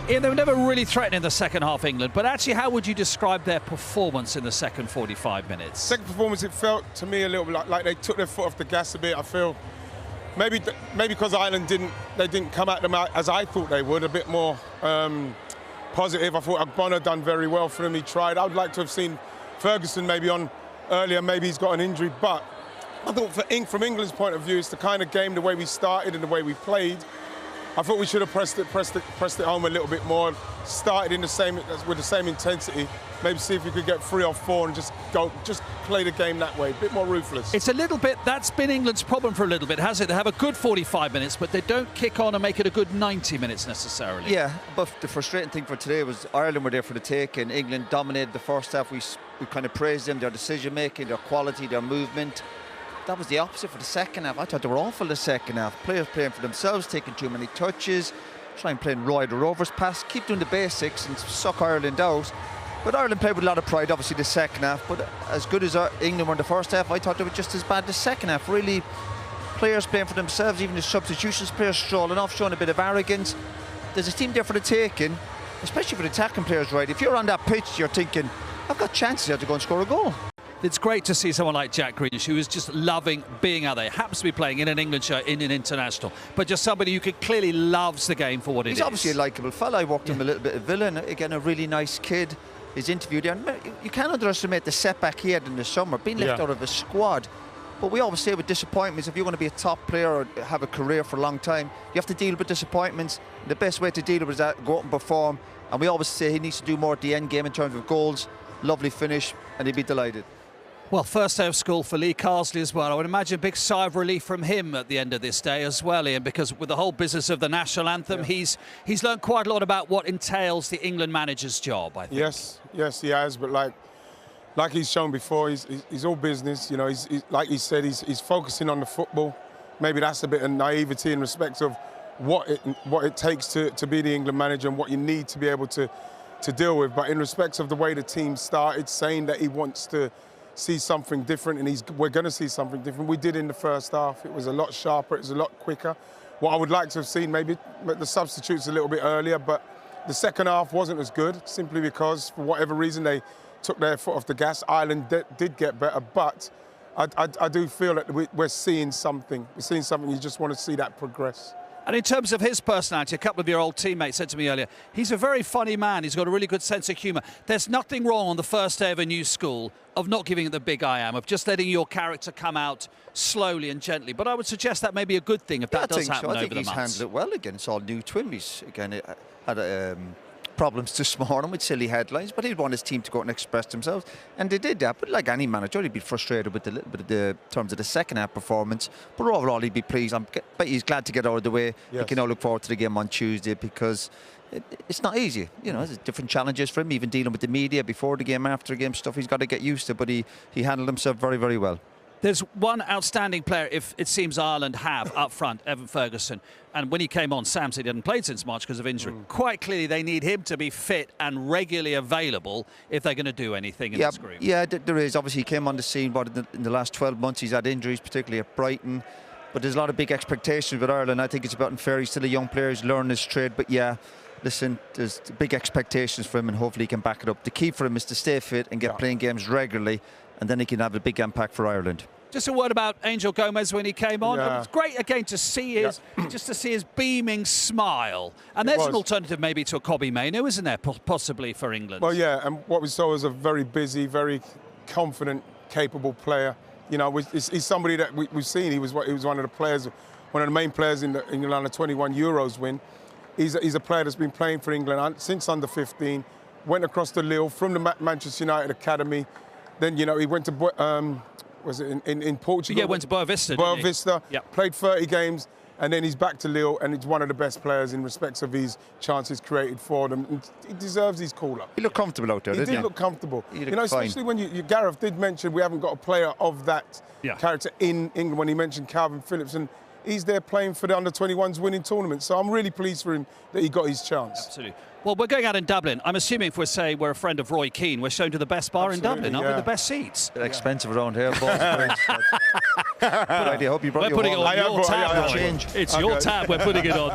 Ian, they were never really threatening the second half, England, but actually how would you describe their performance in the second 45 minutes? Second performance, it felt to me a little bit like they took their foot off the gas a bit. I feel maybe because Ireland didn't come at them out as I thought they would, a bit more positive. I thought Agbonna done very well for them. He tried. I would like to have seen Ferguson maybe on earlier. Maybe he's got an injury, but I thought from England's point of view, it's the kind of game, the way we started and the way we played. I thought we should have pressed it home a little bit more. Started with the same intensity. Maybe see if we could get 3 or 4 and just play the game that way. A bit more ruthless. It's a little bit. That's been England's problem for a little bit, has it? They have a good 45 minutes, but they don't kick on and make it a good 90 minutes necessarily. Yeah, but the frustrating thing for today was Ireland were there for the take, and England dominated the first half. We kind of praised them, their decision making, their quality, their movement. That was the opposite for the second half. I thought they were awful the second half. Players playing for themselves, taking too many touches, trying playing Roy the Rovers pass, keep doing the basics and suck Ireland out. But Ireland played with a lot of pride, obviously, the second half. But as good as England were in the first half, I thought they were just as bad the second half. Really, players playing for themselves, even the substitutions, players strolling off, showing a bit of arrogance. There's a team there for the taking, especially for the attacking players, right? If you're on that pitch, you're thinking, I've got chances here to go and score a goal. It's great to see someone like Jack Grealish, who is just loving being out there. Happens to be playing in an England shirt, in an international, but just somebody who clearly loves the game for what it is. He's obviously a likeable fella. I walked him a little bit of Villa, and again, a really nice kid. His interview there. You can't underestimate the setback he had in the summer, being left out of a squad. But we always say with disappointments, if you're going to be a top player or have a career for a long time, you have to deal with disappointments. The best way to deal with it is that go out and perform. And we always say he needs to do more at the end game in terms of goals. Lovely finish, and he'd be delighted. Well, first day of school for Lee Carsley as well. I would imagine a big sigh of relief from him at the end of this day as well, Ian, because with the whole business of the national anthem, he's learned quite a lot about what entails the England manager's job, I think. Yes, he has. But like he's shown before, he's all business. You know, he's like he said, he's focusing on the football. Maybe that's a bit of naivety in respect of what it takes to be the England manager and what you need to be able to deal with. But in respect of the way the team started, saying that he wants to see something different, and we're going to see something different. We did in the first half. It was a lot sharper. It was a lot quicker. What I would like to have seen, maybe the substitutes a little bit earlier, but the second half wasn't as good, simply because, for whatever reason, they took their foot off the gas. Ireland did get better, but I do feel that we're seeing something. We're seeing something. You just want to see that progress. And in terms of his personality, a couple of your old teammates said to me earlier, he's a very funny man. He's got a really good sense of humour. There's nothing wrong on the first day of a new school of not giving it the big I am, of just letting your character come out slowly and gently. But I would suggest that may be a good thing if that does happen over the months. I think he's handled it well again. It's all new to him. He's, again, had problems this morning with silly headlines, but he'd want his team to go out and express themselves, and they did that. But like any manager, he'd be frustrated with a little bit of the terms of the second half performance, but overall he'd be pleased. But he's glad to get out of the way. Yes. He can now look forward to the game on Tuesday, because it's not easy. You know, there's different challenges for him, even dealing with the media before the game, after the game, stuff he's got to get used to, but he handled himself very, very well. There's one outstanding player, if it seems Ireland have, up front, Evan Ferguson. And when he came on, Sam said he hadn't played since March because of injury. Quite clearly, they need him to be fit and regularly available if they're going to do anything in this group. Yeah, there is. Obviously, he came on the scene, but in the last 12 months, he's had injuries, particularly at Brighton. But there's a lot of big expectations with Ireland. I think it's about unfair. He's still a young player. He's learning his trade. But yeah, listen, there's big expectations for him, and hopefully he can back it up. The key for him is to stay fit and get playing games regularly, and then he can have a big impact for Ireland. Just a word about Angel Gomez when he came on. It was great again to see his beaming smile. And there's an alternative maybe to a Kobbie Mainoo, isn't there, possibly for England? Well, yeah, and what we saw was a very busy, very confident, capable player. You know, he's somebody that we've seen. He was one of the players, one of the main players in the England '21 Euros win. He's a player that's been playing for England since under 15. Went across to Lille from the Manchester United academy. Then, you know, he went to was it in Portugal? Yeah, went to Boa Vista. Boa Vista, played 30 games, and then he's back to Lille, and he's one of the best players in respects of his chances created for them. And he deserves his call-up. He looked comfortable out there, didn't he? He did look comfortable. You know, especially when Gareth did mention we haven't got a player of that character in England, when he mentioned Calvin Phillips, and he's there playing for the under-21s winning tournament. So I'm really pleased for him that he got his chance. Absolutely. Well, we're going out in Dublin. I'm assuming if we're a friend of Roy Keane, we're shown to the best bar in Dublin, aren't we? The best seats. They're expensive around here. Good idea. I hope you brought We're putting it on your tab, Roy. It's your tab we're putting it on.